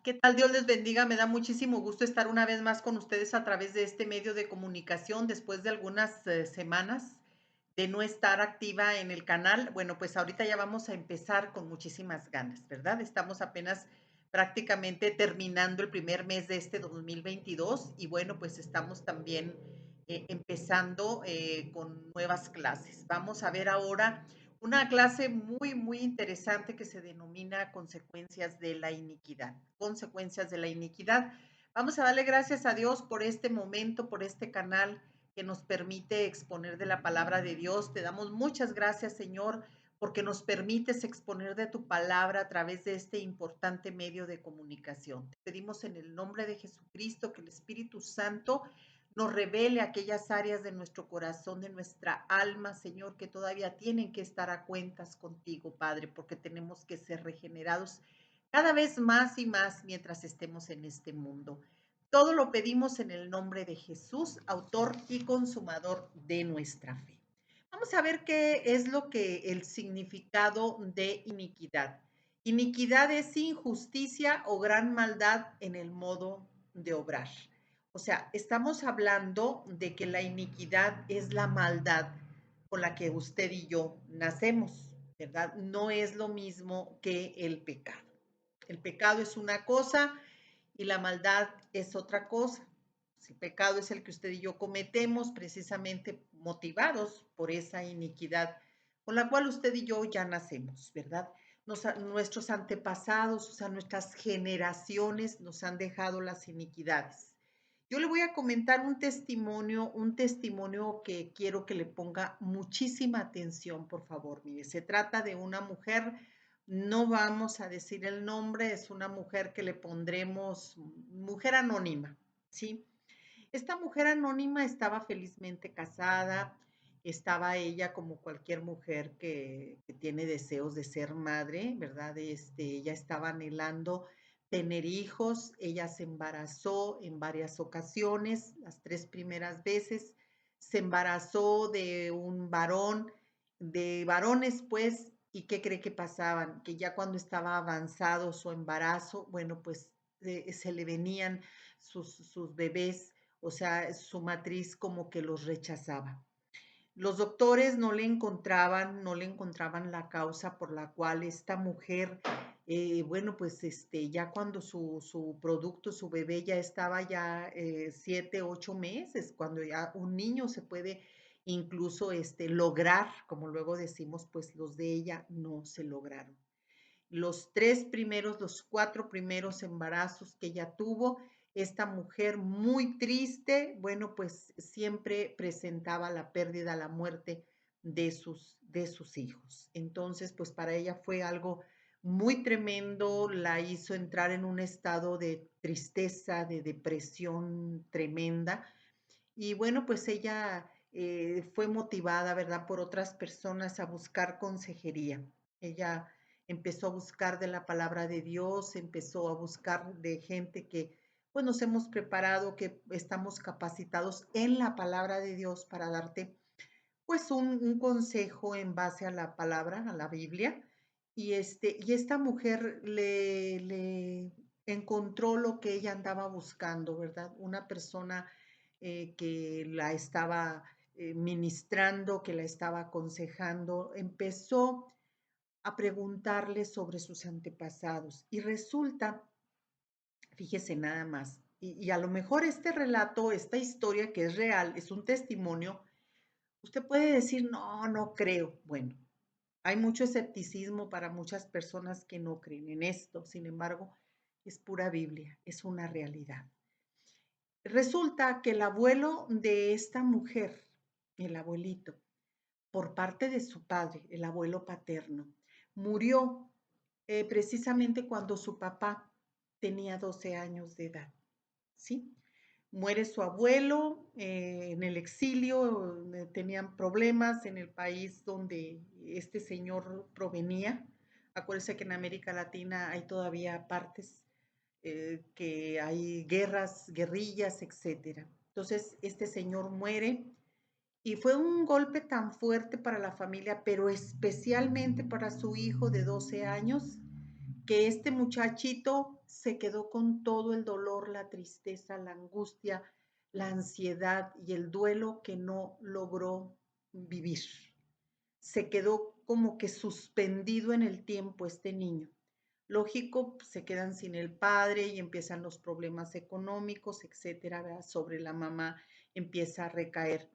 ¿Qué tal? Dios les bendiga. Me da muchísimo gusto estar una vez más con ustedes a través de este medio de comunicación después de algunas semanas de no estar activa en el canal. Bueno, pues ahorita ya vamos a empezar con muchísimas ganas, ¿verdad? Estamos apenas prácticamente terminando el primer mes de este 2022 y bueno, pues estamos también empezando con nuevas clases. Vamos a ver ahora una clase muy interesante que se denomina consecuencias de la iniquidad. Consecuencias de la iniquidad. Vamos a darle gracias a Dios por este momento, por este canal que nos permite exponer de la palabra de Dios. Te damos muchas gracias, Señor, porque nos permites exponer de tu palabra a través de este importante medio de comunicación. Te pedimos en el nombre de Jesucristo que el Espíritu Santo nos revele aquellas áreas de nuestro corazón, de nuestra alma, Señor, que todavía tienen que estar a cuentas contigo, Padre, porque tenemos que ser regenerados cada vez más y más mientras estemos en este mundo. Todo lo pedimos en el nombre de Jesús, autor y consumador de nuestra fe. Vamos a ver qué es lo que el significado de iniquidad. Iniquidad es injusticia o gran maldad en el modo de obrar. O sea, estamos hablando de que la iniquidad es la maldad con la que usted y yo nacemos, ¿verdad? No es lo mismo que el pecado. El pecado es una cosa y la maldad es otra cosa. El pecado es el que usted y yo cometemos precisamente motivados por esa iniquidad con la cual usted y yo ya nacemos, ¿verdad? Nuestros antepasados, o sea, nuestras generaciones nos han dejado las iniquidades. Yo le voy a comentar un testimonio que quiero que le ponga muchísima atención, por favor. Mire, se trata de una mujer, no vamos a decir el nombre, es una mujer que le pondremos mujer anónima, ¿sí? Esta mujer anónima estaba felizmente casada, estaba ella como cualquier mujer que tiene deseos de ser madre, ¿verdad? Ella estaba anhelando tener hijos, ella se embarazó en varias ocasiones, las tres primeras veces, se embarazó de un varón, de varones pues, ¿y qué cree que pasaban? Que ya cuando estaba avanzado su embarazo, bueno, pues se le venían sus bebés, o sea, su matriz como que los rechazaba. Los doctores no le encontraban la causa por la cual esta mujer, bueno, pues ya cuando su producto, su bebé ya estaba ya 7, 8 meses, cuando ya un niño se puede incluso lograr, como luego decimos, pues los de ella no se lograron. Los 4 primeros embarazos que ella tuvo, esta mujer muy triste, bueno, pues siempre presentaba la pérdida, la muerte de sus hijos. Entonces, pues para ella fue algo muy tremendo, la hizo entrar en un estado de tristeza, de depresión tremenda. Y bueno, pues ella fue motivada, ¿verdad?, por otras personas a buscar consejería. Ella empezó a buscar de la palabra de Dios, empezó a buscar de gente que, pues, nos hemos preparado, que estamos capacitados en la palabra de Dios para darte, pues, un consejo en base a la palabra, a la Biblia. Y esta mujer le encontró lo que ella andaba buscando, ¿verdad? Una persona que la estaba ministrando, que la estaba aconsejando, empezó a preguntarle sobre sus antepasados. Y resulta, fíjese nada más, y a lo mejor este relato, esta historia que es real, es un testimonio, usted puede decir, no, no creo. Bueno, hay mucho escepticismo para muchas personas que no creen en esto, sin embargo, es pura Biblia, es una realidad. Resulta que el abuelo de esta mujer, el abuelito, por parte de su padre, el abuelo paterno, murió precisamente cuando su papá tenía 12 años de edad, ¿sí? Muere su abuelo en el exilio, tenían problemas en el país donde este señor provenía. Acuérdense que en América Latina hay todavía partes que hay guerras, guerrillas, etcétera. Entonces, este señor muere y fue un golpe tan fuerte para la familia, pero especialmente para su hijo de 12 años, que este muchachito se quedó con todo el dolor, la tristeza, la angustia, la ansiedad y el duelo que no logró vivir. Se quedó como que suspendido en el tiempo este niño. Lógico, se quedan sin el padre y empiezan los problemas económicos, etcétera, ¿verdad? Sobre la mamá empieza a recaer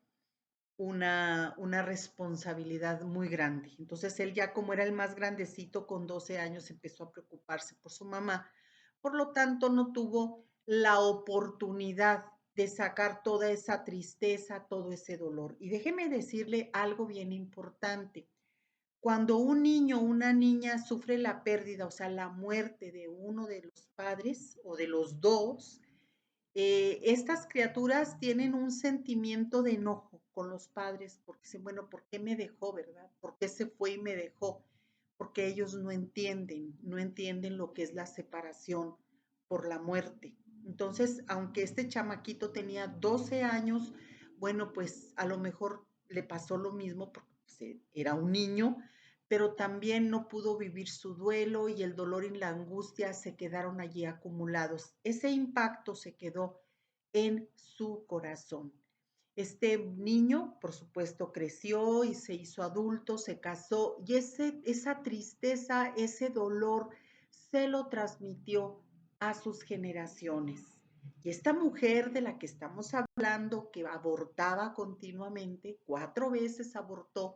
una responsabilidad muy grande. Entonces él ya como era el más grandecito, con 12 años empezó a preocuparse por su mamá. Por lo tanto, no tuvo la oportunidad de sacar toda esa tristeza, todo ese dolor. Y déjeme decirle algo bien importante. Cuando un niño o una niña sufre la pérdida, o sea, la muerte de uno de los padres o de los dos, estas criaturas tienen un sentimiento de enojo con los padres porque dicen, bueno, ¿por qué me dejó, verdad? ¿Por qué se fue y me dejó? Porque ellos no entienden lo que es la separación por la muerte. Entonces, aunque este chamaquito tenía 12 años, bueno, pues a lo mejor le pasó lo mismo porque pues, era un niño, pero también no pudo vivir su duelo y el dolor y la angustia se quedaron allí acumulados. Ese impacto se quedó en su corazón. Este niño, por supuesto, creció y se hizo adulto, se casó y esa tristeza, ese dolor se lo transmitió a sus generaciones. Y esta mujer de la que estamos hablando, que abortaba continuamente, 4 veces abortó,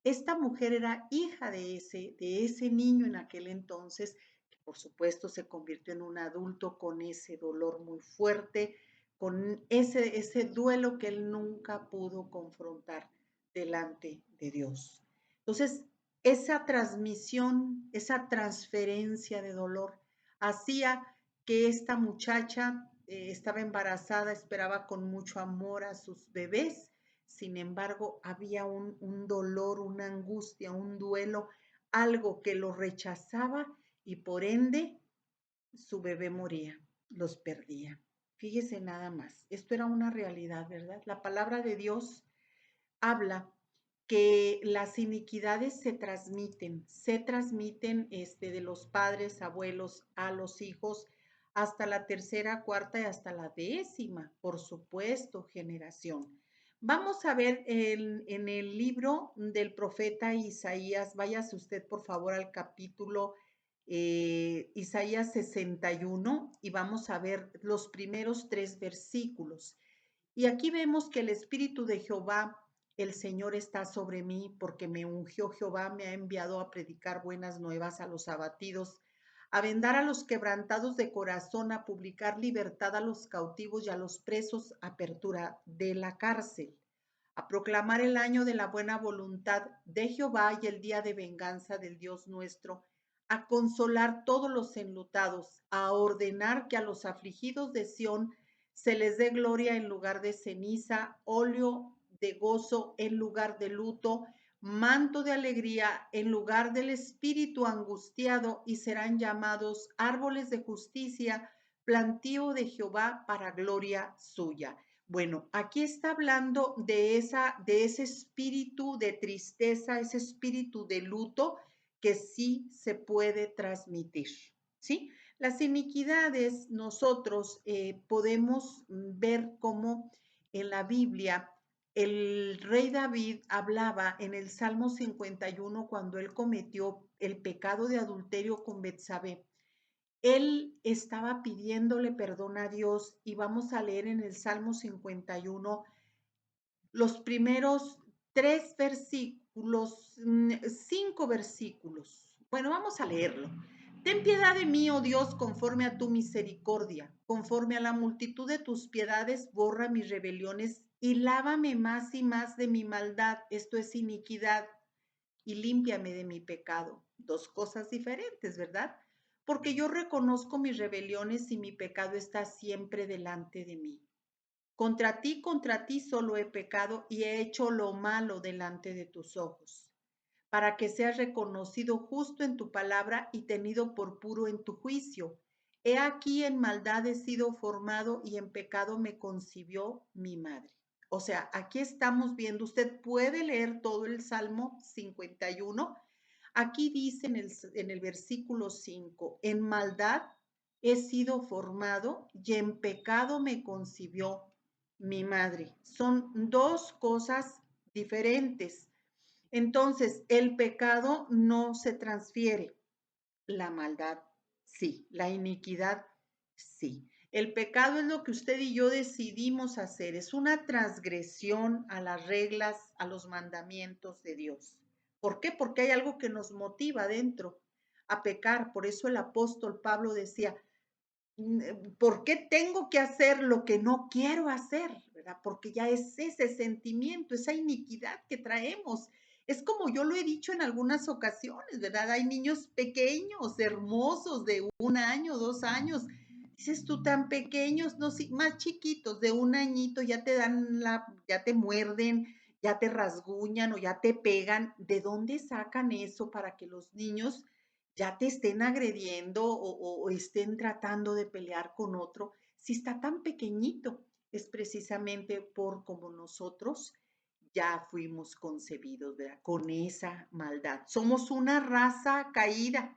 esta mujer era hija de ese niño en aquel entonces, que por supuesto se convirtió en un adulto con ese dolor muy fuerte, con ese duelo que él nunca pudo confrontar delante de Dios. Entonces, esa transmisión, esa transferencia de dolor hacía que esta muchacha estaba embarazada, esperaba con mucho amor a sus bebés. Sin embargo, había un dolor, una angustia, un duelo, algo que lo rechazaba y por ende su bebé moría, los perdía. Fíjese nada más, esto era una realidad, ¿verdad? La palabra de Dios habla que las iniquidades se transmiten de los padres, abuelos a los hijos hasta la tercera, cuarta y hasta la décima, por supuesto, generación. Vamos a ver en el libro del profeta Isaías, váyase usted por favor al capítulo Isaías 61 y vamos a ver los primeros 3 versículos. Y aquí vemos que el Espíritu de Jehová, el Señor está sobre mí, porque me ungió Jehová, me ha enviado a predicar buenas nuevas a los abatidos, a vendar a los quebrantados de corazón, a publicar libertad a los cautivos y a los presos, apertura de la cárcel, a proclamar el año de la buena voluntad de Jehová y el día de venganza del Dios nuestro, a consolar todos los enlutados, a ordenar que a los afligidos de Sión se les dé gloria en lugar de ceniza, óleo de gozo en lugar de luto, manto de alegría en lugar del espíritu angustiado, y serán llamados árboles de justicia, plantío de Jehová para gloria suya. Bueno, aquí está hablando de ese espíritu de tristeza, ese espíritu de luto que sí se puede transmitir, ¿sí? Las iniquidades nosotros podemos ver cómo en la Biblia el rey David hablaba en el Salmo 51 cuando él cometió el pecado de adulterio con Betsabé. Él estaba pidiéndole perdón a Dios y vamos a leer en el Salmo 51 los primeros 3 versículos, 5 versículos. Bueno, vamos a leerlo. Ten piedad de mí, oh Dios, conforme a tu misericordia, conforme a la multitud de tus piedades, borra mis rebeliones y lávame más y más de mi maldad, esto es iniquidad, y límpiame de mi pecado. 2 cosas diferentes, ¿verdad? Porque yo reconozco mis rebeliones y mi pecado está siempre delante de mí. Contra ti solo he pecado y he hecho lo malo delante de tus ojos, para que seas reconocido justo en tu palabra y tenido por puro en tu juicio. He aquí en maldad he sido formado y en pecado me concibió mi madre. O sea, aquí estamos viendo, usted puede leer todo el Salmo 51. Aquí dice en el versículo 5, en maldad he sido formado y en pecado me concibió mi madre. Son dos cosas diferentes. Entonces, el pecado no se transfiere, la maldad sí, la iniquidad sí. El pecado es lo que usted y yo decidimos hacer, es una transgresión a las reglas, a los mandamientos de Dios. ¿Por qué? Porque hay algo que nos motiva dentro a pecar. Por eso el apóstol Pablo decía, ¿por qué tengo que hacer lo que no quiero hacer? ¿Verdad? Porque ya es ese sentimiento, esa iniquidad que traemos. Es como yo lo he dicho en algunas ocasiones, ¿verdad? Hay niños pequeños, hermosos, de 1 año, 2 años. Dices tú, tan pequeños, no, sí, más chiquitos, de 1 añito, ya te dan ya te muerden, ya te rasguñan o ya te pegan. ¿De dónde sacan eso para que los niños ya te estén agrediendo o estén tratando de pelear con otro, si está tan pequeñito? Es precisamente por como nosotros ya fuimos concebidos, ¿verdad? Con esa maldad. Somos una raza caída.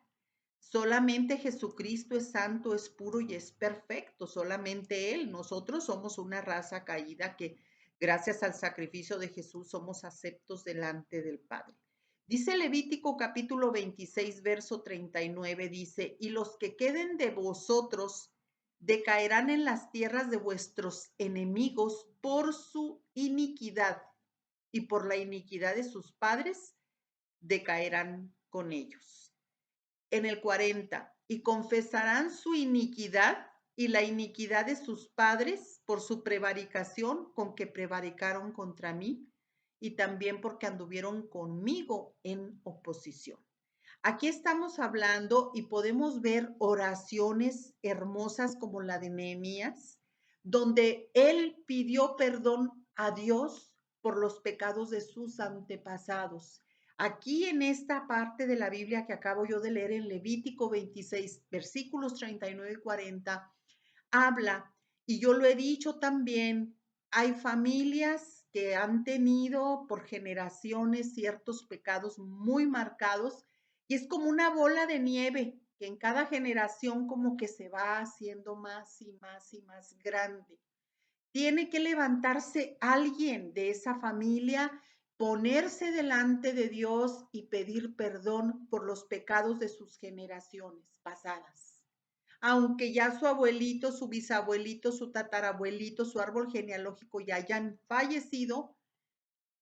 Solamente Jesucristo es santo, es puro y es perfecto. Solamente Él. Nosotros somos una raza caída que gracias al sacrificio de Jesús somos aceptos delante del Padre. Dice Levítico capítulo 26, verso 39, dice, y los que queden de vosotros decaerán en las tierras de vuestros enemigos por su iniquidad, y por la iniquidad de sus padres decaerán con ellos. En el 40, y confesarán su iniquidad y la iniquidad de sus padres por su prevaricación con que prevaricaron contra mí, y también porque anduvieron conmigo en oposición. Aquí estamos hablando y podemos ver oraciones hermosas como la de Nehemías, donde él pidió perdón a Dios por los pecados de sus antepasados. Aquí en esta parte de la Biblia que acabo yo de leer en Levítico 26, versículos 39 y 40, habla, y yo lo he dicho también, hay familias que han tenido por generaciones ciertos pecados muy marcados y es como una bola de nieve que en cada generación como que se va haciendo más y más y más grande. Tiene que levantarse alguien de esa familia, ponerse delante de Dios y pedir perdón por los pecados de sus generaciones pasadas. Aunque ya su abuelito, su bisabuelito, su tatarabuelito, su árbol genealógico ya hayan fallecido,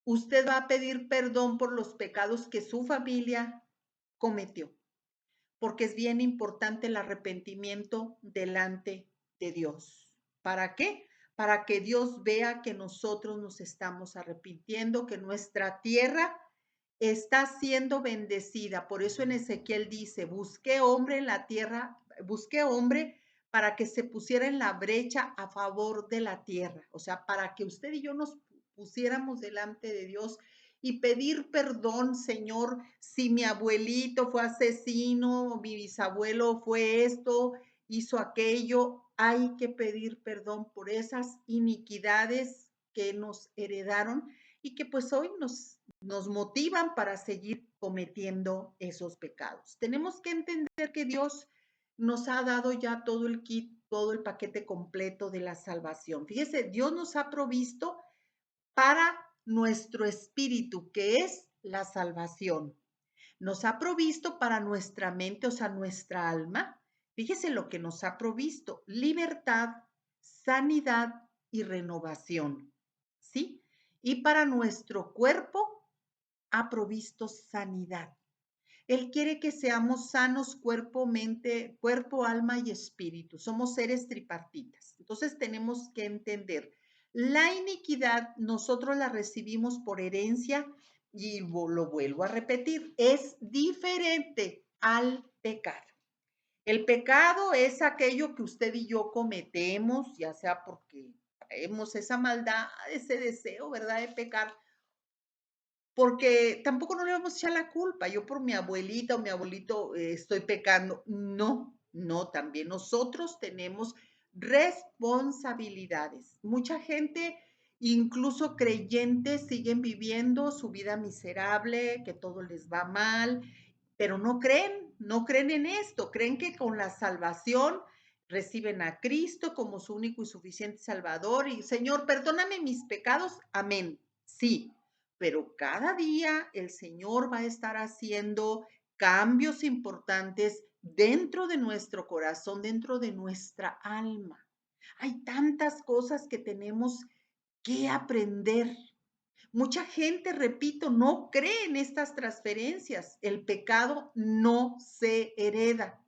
usted va a pedir perdón por los pecados que su familia cometió, porque es bien importante el arrepentimiento delante de Dios. ¿Para qué? Para que Dios vea que nosotros nos estamos arrepintiendo, que nuestra tierra está siendo bendecida. Por eso en Ezequiel dice, busqué hombre en la tierra, busqué hombre para que se pusiera en la brecha a favor de la tierra. O sea, para que usted y yo nos pusiéramos delante de Dios y pedir perdón, Señor, si mi abuelito fue asesino, mi bisabuelo fue esto, hizo aquello, hay que pedir perdón por esas iniquidades que nos heredaron y que pues hoy nos motivan para seguir cometiendo esos pecados. Tenemos que entender que Dios nos ha dado ya todo el kit, todo el paquete completo de la salvación. Fíjese, Dios nos ha provisto para nuestro espíritu, que es la salvación. Nos ha provisto para nuestra mente, o sea, nuestra alma. Fíjese lo que nos ha provisto: libertad, sanidad y renovación. ¿Sí? Y para nuestro cuerpo ha provisto sanidad. Él quiere que seamos sanos cuerpo, mente, cuerpo, alma y espíritu. Somos seres tripartitas. Entonces tenemos que entender, la iniquidad nosotros la recibimos por herencia y lo vuelvo a repetir, es diferente al pecado. El pecado es aquello que usted y yo cometemos, ya sea porque traemos esa maldad, ese deseo, ¿verdad?, de pecar, porque tampoco no le vamos a echar la culpa. Yo por mi abuelita o mi abuelito estoy pecando. No, no, también nosotros tenemos responsabilidades. Mucha gente, incluso creyentes, siguen viviendo su vida miserable, que todo les va mal. pero no creen en esto, creen que con la salvación reciben a Cristo como su único y suficiente Salvador y Señor, perdóname mis pecados, amén, sí, pero cada día el Señor va a estar haciendo cambios importantes dentro de nuestro corazón, dentro de nuestra alma. Hay tantas cosas que tenemos que aprender. Mucha gente, repito, no cree en estas transferencias. El pecado no se hereda.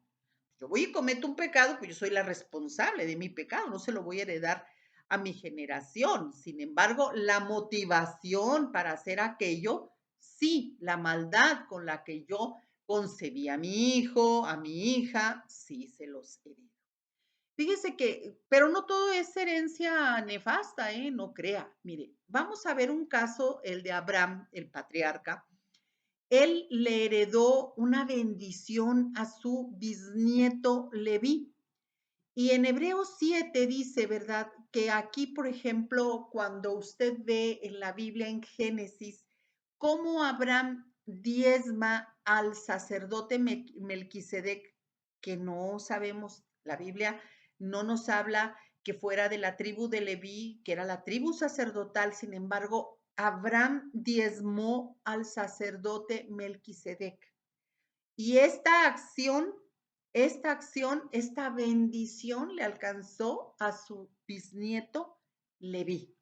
Yo voy y cometo un pecado, pues yo soy la responsable de mi pecado, no se lo voy a heredar a mi generación. Sin embargo, la motivación para hacer aquello, sí, la maldad con la que yo concebí a mi hijo, a mi hija, sí se los heredo. Fíjese que, pero no todo es herencia nefasta, no crea. Mire, vamos a ver un caso, el de Abraham, el patriarca. Él le heredó una bendición a su bisnieto Leví. Y en Hebreos 7 dice, ¿verdad? Que aquí, por ejemplo, cuando usted ve en la Biblia, en Génesis, cómo Abraham diezma al sacerdote Melquisedec, que no sabemos, la Biblia no nos habla que fuera de la tribu de Leví, que era la tribu sacerdotal, sin embargo, Abraham diezmó al sacerdote Melquisedec. Y esta bendición le alcanzó a su bisnieto Leví.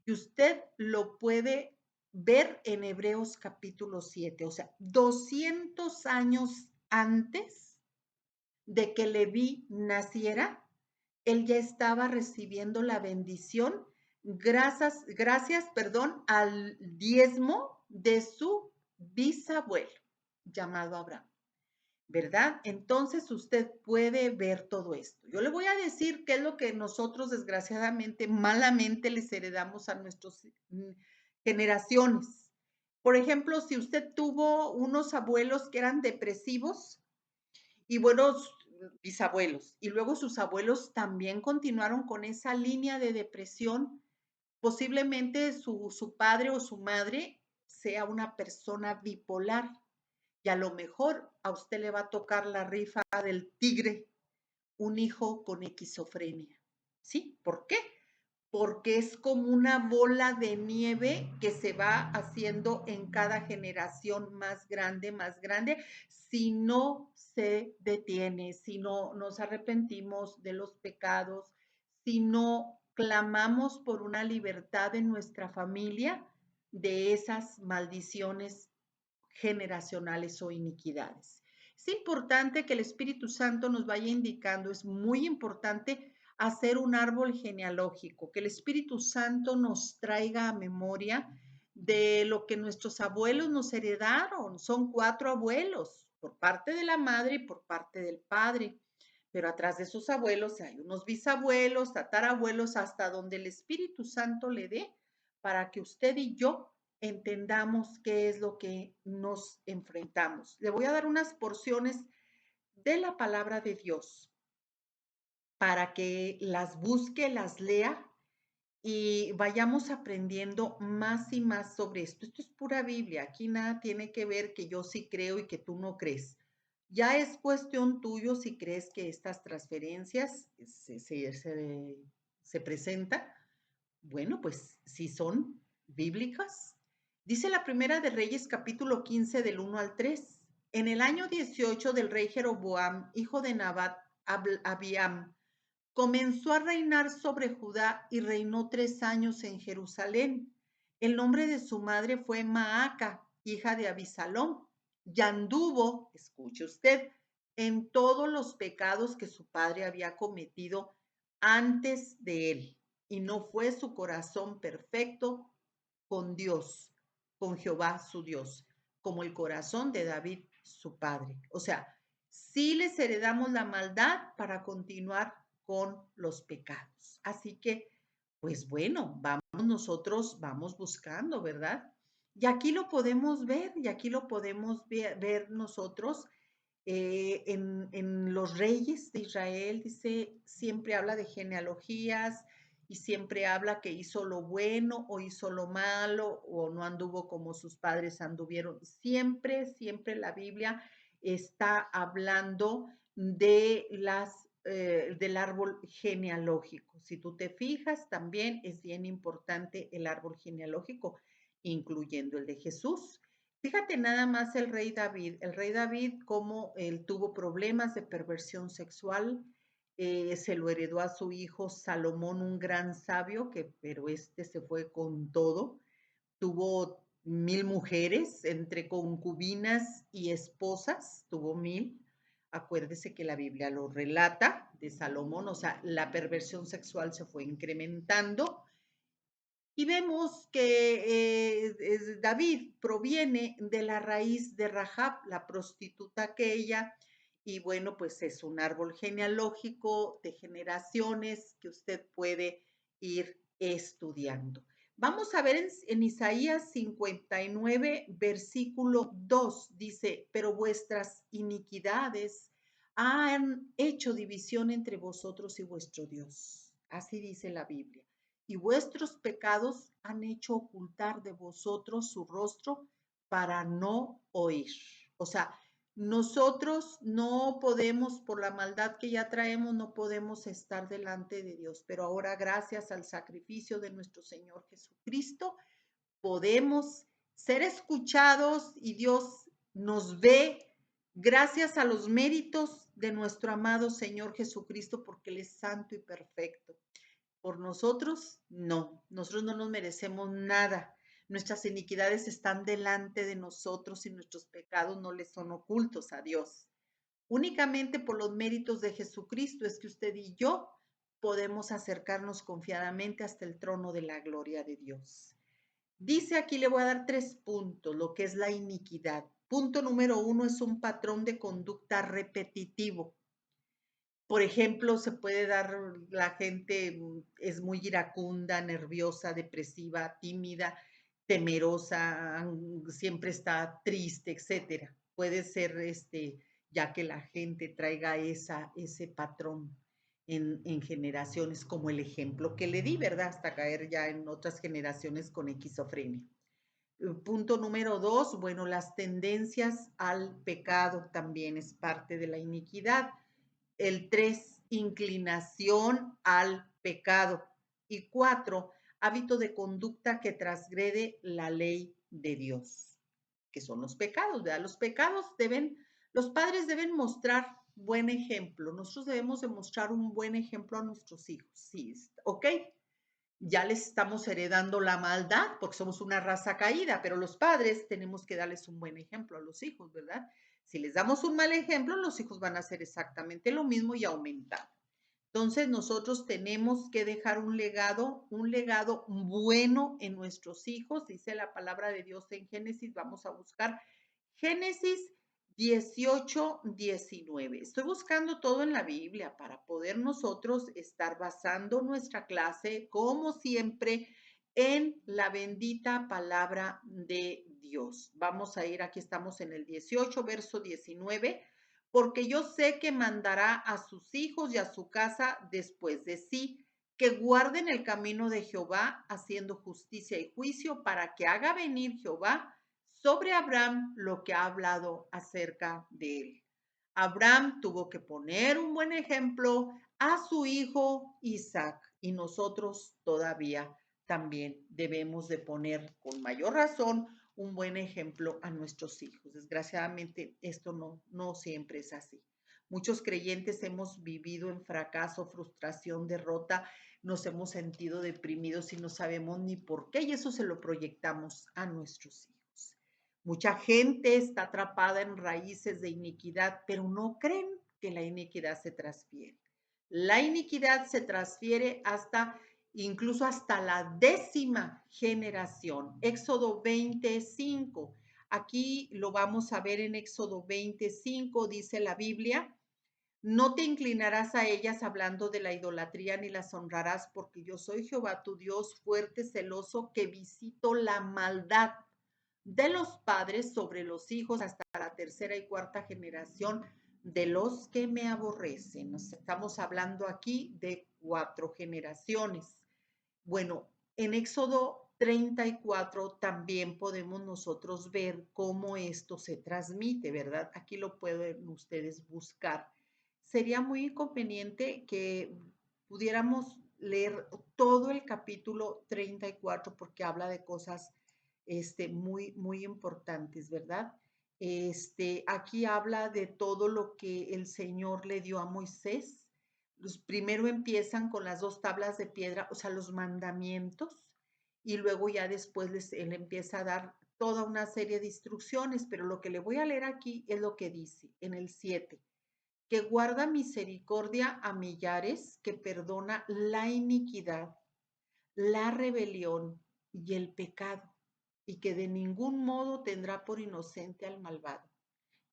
Y usted lo puede ver en Hebreos capítulo 7, o sea, 200 años antes de que Leví naciera, él ya estaba recibiendo la bendición gracias, al diezmo de su bisabuelo llamado Abraham. ¿Verdad? Entonces usted puede ver todo esto. Yo le voy a decir qué es lo que nosotros desgraciadamente, malamente les heredamos a nuestras generaciones. Por ejemplo, si usted tuvo unos abuelos que eran depresivos y buenos bisabuelos, y luego sus abuelos también continuaron con esa línea de depresión, posiblemente su padre o su madre sea una persona bipolar y a lo mejor a usted le va a tocar la rifa del tigre, un hijo con esquizofrenia. ¿Sí? ¿Por qué? Porque es como una bola de nieve que se va haciendo en cada generación más grande, si no se detiene, si no nos arrepentimos de los pecados, si no clamamos por una libertad en nuestra familia de esas maldiciones generacionales o iniquidades. Es importante que el Espíritu Santo nos vaya indicando, es muy importante hacer un árbol genealógico, que el Espíritu Santo nos traiga a memoria de lo que nuestros abuelos nos heredaron. Son 4 abuelos, por parte de la madre y por parte del padre. Pero atrás de esos abuelos hay unos bisabuelos, tatarabuelos, hasta donde el Espíritu Santo le dé para que usted y yo entendamos qué es lo que nos enfrentamos. Le voy a dar unas porciones de la palabra de Dios para que las busque, las lea y vayamos aprendiendo más y más sobre esto. Esto es pura Biblia. Aquí nada tiene que ver que yo sí creo y que tú no crees. Ya es cuestión tuyo si crees que estas transferencias se presentan. Bueno, pues si son bíblicas. Dice la primera de Reyes capítulo 15 del 1 al 3. En el año 18 del rey Jeroboam, hijo de Nabat, Abiam, comenzó a reinar sobre Judá y reinó 3 años en Jerusalén. El nombre de su madre fue Maaca, hija de Abisalom, y anduvo, escuche usted, en todos los pecados que su padre había cometido antes de él, y no fue su corazón perfecto con Dios, con Jehová su Dios, como el corazón de David su padre. O sea, sí les heredamos la maldad para continuar con los pecados. Así que, pues bueno, vamos buscando, ¿verdad? Y aquí lo podemos ver, y aquí lo podemos ver nosotros en los reyes de Israel, dice, siempre habla de genealogías y siempre habla que hizo lo bueno o hizo lo malo o no anduvo como sus padres anduvieron. Siempre la Biblia está hablando de del árbol genealógico. Si tú te fijas, también es bien importante el árbol genealógico, incluyendo el de Jesús. Fíjate nada más el rey David, cómo él tuvo problemas de perversión sexual, se lo heredó a su hijo Salomón, un gran sabio, pero este se fue con todo. Tuvo 1000 mujeres, entre concubinas y esposas, tuvo 1000. Acuérdese que la Biblia lo relata de Salomón, o sea, la perversión sexual se fue incrementando. Y vemos que David proviene de la raíz de Rahab, la prostituta aquella, y bueno, pues es un árbol genealógico de generaciones que usted puede ir estudiando. Vamos a ver en Isaías 59, versículo 2, dice, pero vuestras iniquidades han hecho división entre vosotros y vuestro Dios. Así dice la Biblia. Y vuestros pecados han hecho ocultar de vosotros su rostro para no oír. O sea, nosotros no podemos, por la maldad que ya traemos, no podemos estar delante de Dios, pero ahora gracias al sacrificio de nuestro Señor Jesucristo, podemos ser escuchados y Dios nos ve gracias a los méritos de nuestro amado Señor Jesucristo, porque Él es santo y perfecto. Por nosotros, no, nosotros no nos merecemos nada. Nuestras iniquidades están delante de nosotros y nuestros pecados no les son ocultos a Dios. Únicamente por los méritos de Jesucristo es que usted y yo podemos acercarnos confiadamente hasta el trono de la gloria de Dios. Dice aquí, le voy a dar 3 puntos, lo que es la iniquidad. Punto número 1 es un patrón de conducta repetitivo. Por ejemplo, se puede dar, la gente es muy iracunda, nerviosa, depresiva, tímida, temerosa, siempre está triste, etcétera. Puede ser ya que la gente traiga ese patrón en generaciones, como el ejemplo que le di, ¿verdad? Hasta caer ya en otras generaciones con esquizofrenia. Punto número 2, bueno, las tendencias al pecado también es parte de la iniquidad. El 3, inclinación al pecado. Y 4, hábito de conducta que transgrede la ley de Dios, que son los pecados, ¿verdad? Los padres deben mostrar buen ejemplo. Nosotros debemos demostrar un buen ejemplo a nuestros hijos. Sí, ¿ok? Ya les estamos heredando la maldad porque somos una raza caída, pero los padres tenemos que darles un buen ejemplo a los hijos, ¿verdad? Si les damos un mal ejemplo, los hijos van a hacer exactamente lo mismo y aumentar. Entonces nosotros tenemos que dejar un legado bueno en nuestros hijos, dice la palabra de Dios en Génesis, vamos a buscar Génesis 18-19. Estoy buscando todo en la Biblia para poder nosotros estar basando nuestra clase, como siempre, en la bendita palabra de Dios. Vamos a ir, aquí estamos en el 18, verso 19. Porque yo sé que mandará a sus hijos y a su casa después de sí, que guarden el camino de Jehová, haciendo justicia y juicio, para que haga venir Jehová sobre Abraham lo que ha hablado acerca de él. Abraham tuvo que poner un buen ejemplo a su hijo Isaac, y nosotros todavía también debemos de poner con mayor razón un buen ejemplo a nuestros hijos. Desgraciadamente, esto no siempre es así. Muchos creyentes hemos vivido en fracaso, frustración, derrota, nos hemos sentido deprimidos y no sabemos ni por qué, y eso se lo proyectamos a nuestros hijos. Mucha gente está atrapada en raíces de iniquidad, pero no creen que la iniquidad se transfiere. La iniquidad se transfiere incluso hasta la 10ª generación. Éxodo 25. Aquí lo vamos a ver en Éxodo 25, dice la Biblia. No te inclinarás a ellas hablando de la idolatría ni las honrarás, porque yo soy Jehová tu Dios, fuerte, celoso, que visito la maldad de los padres sobre los hijos hasta la 3ª y 4ª generación de los que me aborrecen. Nos estamos hablando aquí de 4 generaciones. Bueno, en Éxodo 34 también podemos nosotros ver cómo esto se transmite, ¿verdad? Aquí lo pueden ustedes buscar. Sería muy conveniente que pudiéramos leer todo el capítulo 34 porque habla de cosas muy importantes, ¿verdad? Aquí habla de todo lo que el Señor le dio a Moisés. Primero empiezan con las dos tablas de piedra, o sea, los mandamientos, y luego ya después él empieza a dar toda una serie de instrucciones, pero lo que le voy a leer aquí es lo que dice en el 7, que guarda misericordia a millares, que perdona la iniquidad, la rebelión y el pecado, y que de ningún modo tendrá por inocente al malvado,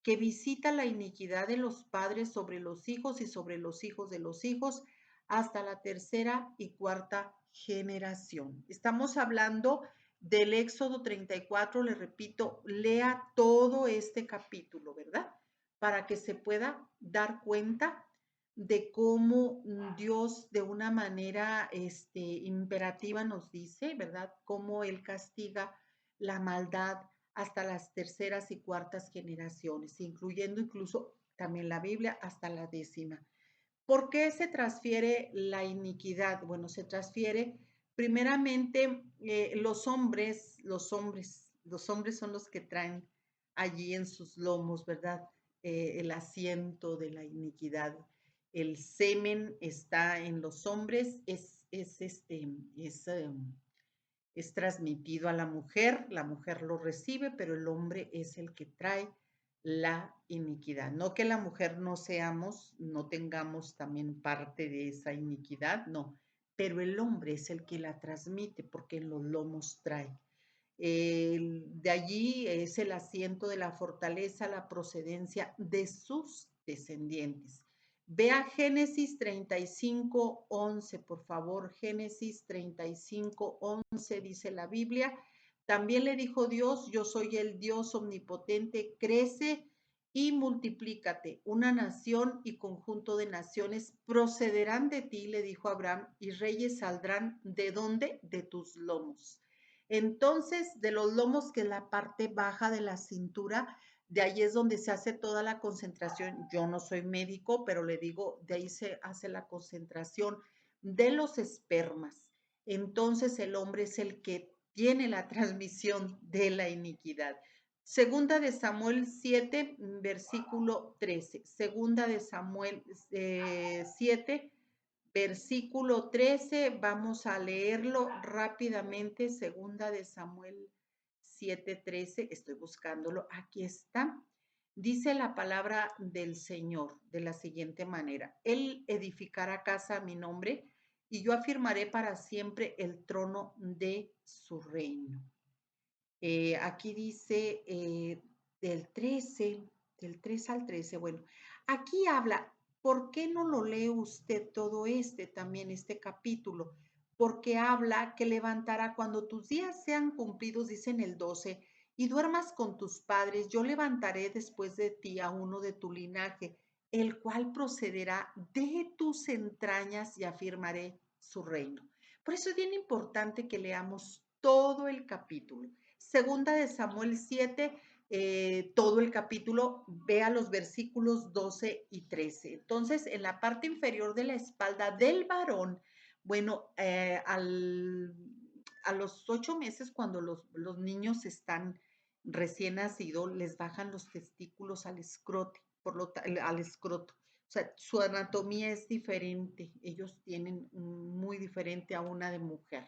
que visita la iniquidad de los padres sobre los hijos y sobre los hijos de los hijos hasta la tercera y cuarta generación. Estamos hablando del Éxodo 34, le repito, lea todo este capítulo, ¿verdad? Para que se pueda dar cuenta de cómo Dios de una manera imperativa nos dice, ¿verdad? Cómo Él castiga la maldad hasta las terceras y cuartas generaciones, incluyendo incluso también la Biblia hasta la décima. ¿Por qué se transfiere la iniquidad? Bueno, se transfiere primeramente los hombres son los que traen allí en sus lomos, ¿verdad? El asiento de la iniquidad. El semen está en los hombres, es transmitido a la mujer lo recibe, pero el hombre es el que trae la iniquidad. No que la mujer no seamos, no tengamos también parte de esa iniquidad, no, pero el hombre es el que la transmite porque en los lomos trae. De allí es el asiento de la fortaleza, la procedencia de sus descendientes. Vea Génesis 35:11, por favor. Génesis 35:11 dice la Biblia. También le dijo Dios, yo soy el Dios omnipotente, crece y multiplícate. Una nación y conjunto de naciones procederán de ti, le dijo Abraham, y reyes saldrán ¿de dónde? De tus lomos. Entonces, de los lomos, que es la parte baja de la cintura, de ahí es donde se hace toda la concentración. Yo no soy médico, pero le digo, de ahí se hace la concentración de los espermas. Entonces, el hombre es el que tiene la transmisión de la iniquidad. Segunda de Samuel 7, versículo 13. Segunda de Samuel 7, versículo 13, vamos a leerlo rápidamente, segunda de Samuel 7:13, estoy buscándolo, aquí está. Dice la palabra del Señor de la siguiente manera: Él edificará casa a mi nombre y yo afirmaré para siempre el trono de su reino. Aquí dice del 3 al 13. Bueno, aquí habla, ¿por qué no lo lee usted todo también este capítulo? Porque habla que levantará cuando tus días sean cumplidos, dice en el 12, y duermas con tus padres, yo levantaré después de ti a uno de tu linaje, el cual procederá de tus entrañas y afirmaré su reino. Por eso es bien importante que leamos todo el capítulo. Segunda de Samuel 7, todo el capítulo, vea los versículos 12 y 13. Entonces, en la parte inferior de la espalda del varón, bueno, a los 8 meses, cuando los niños están recién nacidos, les bajan los testículos al escroto, al escroto. O sea, su anatomía es diferente. Ellos tienen muy diferente a una de mujer.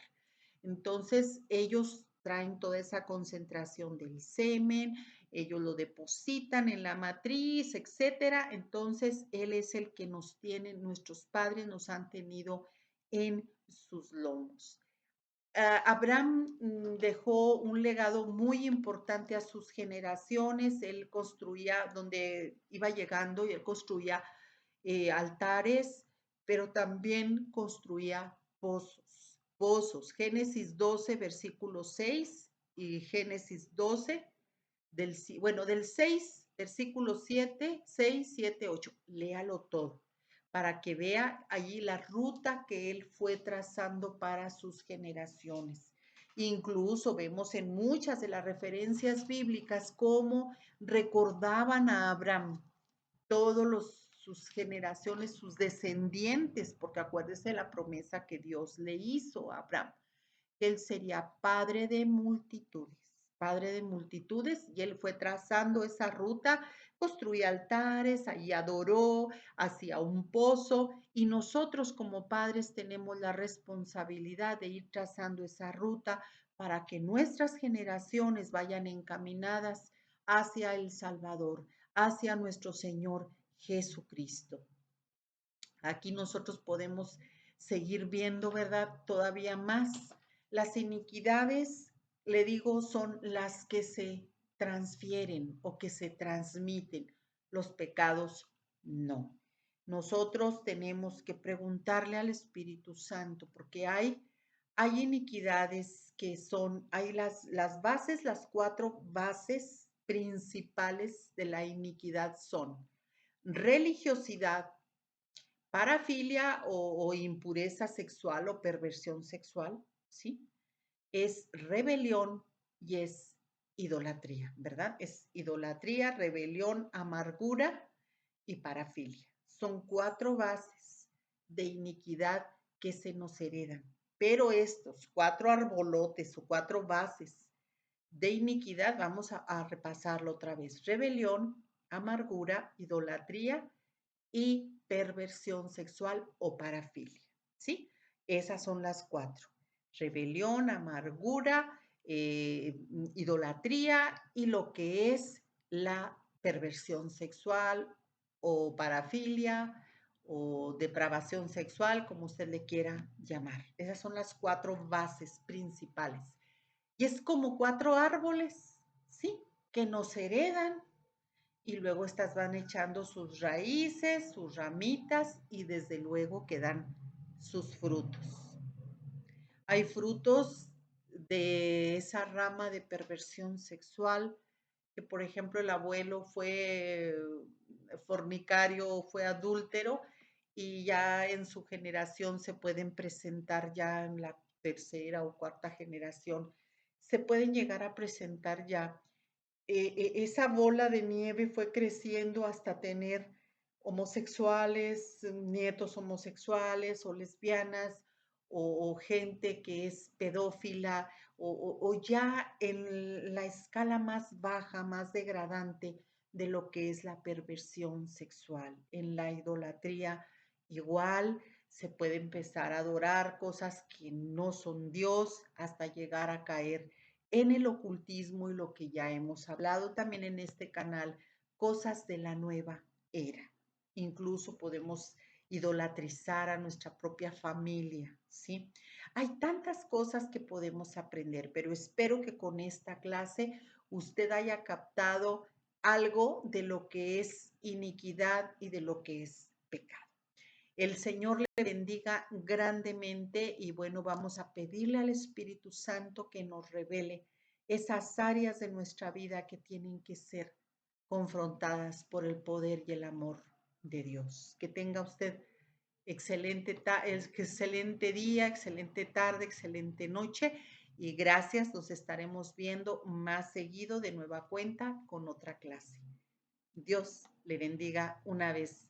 Entonces, ellos traen toda esa concentración del semen, ellos lo depositan en la matriz, etcétera. Entonces, él es el que nos tiene, nuestros padres nos han tenido en sus lomos. Abraham dejó un legado muy importante a sus generaciones. Él construía donde iba llegando y él construía altares, pero también construía pozos. Génesis 12, versículo 6 y Génesis 12, del 6, versículo 7, 6, 7, 8. Léalo todo para que vea allí la ruta que él fue trazando para sus generaciones. Incluso vemos en muchas de las referencias bíblicas cómo recordaban a Abraham todos sus generaciones, sus descendientes, porque acuérdese de la promesa que Dios le hizo a Abraham, que él sería padre de multitudes, y él fue trazando esa ruta, construía altares, ahí adoró, hacía un pozo, y nosotros como padres tenemos la responsabilidad de ir trazando esa ruta para que nuestras generaciones vayan encaminadas hacia el Salvador, hacia nuestro Señor Jesucristo. Aquí nosotros podemos seguir viendo, ¿verdad? Todavía más. Las iniquidades, le digo, son las que se transfieren o que se transmiten. Los pecados, no. Nosotros tenemos que preguntarle al Espíritu Santo, porque hay iniquidades que son, hay las bases, las 4 bases principales de la iniquidad son religiosidad, parafilia o impureza sexual o perversión sexual, ¿sí? Es rebelión y es idolatría, ¿verdad? Es idolatría, rebelión, amargura y parafilia. Son 4 bases de iniquidad que se nos heredan. Pero estos 4 arbolotes o 4 bases de iniquidad, vamos a repasarlo otra vez. Rebelión, amargura, idolatría y perversión sexual o parafilia, ¿sí? Esas son las 4. Rebelión, amargura, idolatría y lo que es la perversión sexual o parafilia o depravación sexual, como usted le quiera llamar. Esas son las 4 bases principales. Y es como 4 árboles, ¿sí? Que nos heredan y luego estas van echando sus raíces, sus ramitas y desde luego que dan sus frutos. Hay frutos de esa rama de perversión sexual, que por ejemplo el abuelo fue fornicario, fue adúltero y ya en su generación se pueden presentar ya en la tercera o cuarta generación, se pueden llegar a presentar ya esa bola de nieve fue creciendo hasta tener homosexuales, nietos homosexuales o lesbianas o gente que es pedófila o ya en la escala más baja, más degradante de lo que es la perversión sexual. En la idolatría igual se puede empezar a adorar cosas que no son Dios hasta llegar a caer en el ocultismo y lo que ya hemos hablado también en este canal, cosas de la nueva era. Incluso podemos idolatrizar a nuestra propia familia, ¿sí? Hay tantas cosas que podemos aprender, pero espero que con esta clase usted haya captado algo de lo que es iniquidad y de lo que es pecado. El Señor le bendiga grandemente y bueno, vamos a pedirle al Espíritu Santo que nos revele esas áreas de nuestra vida que tienen que ser confrontadas por el poder y el amor de Dios. Que tenga usted excelente día, excelente tarde, excelente noche y gracias. Nos estaremos viendo más seguido de nueva cuenta con otra clase. Dios le bendiga una vez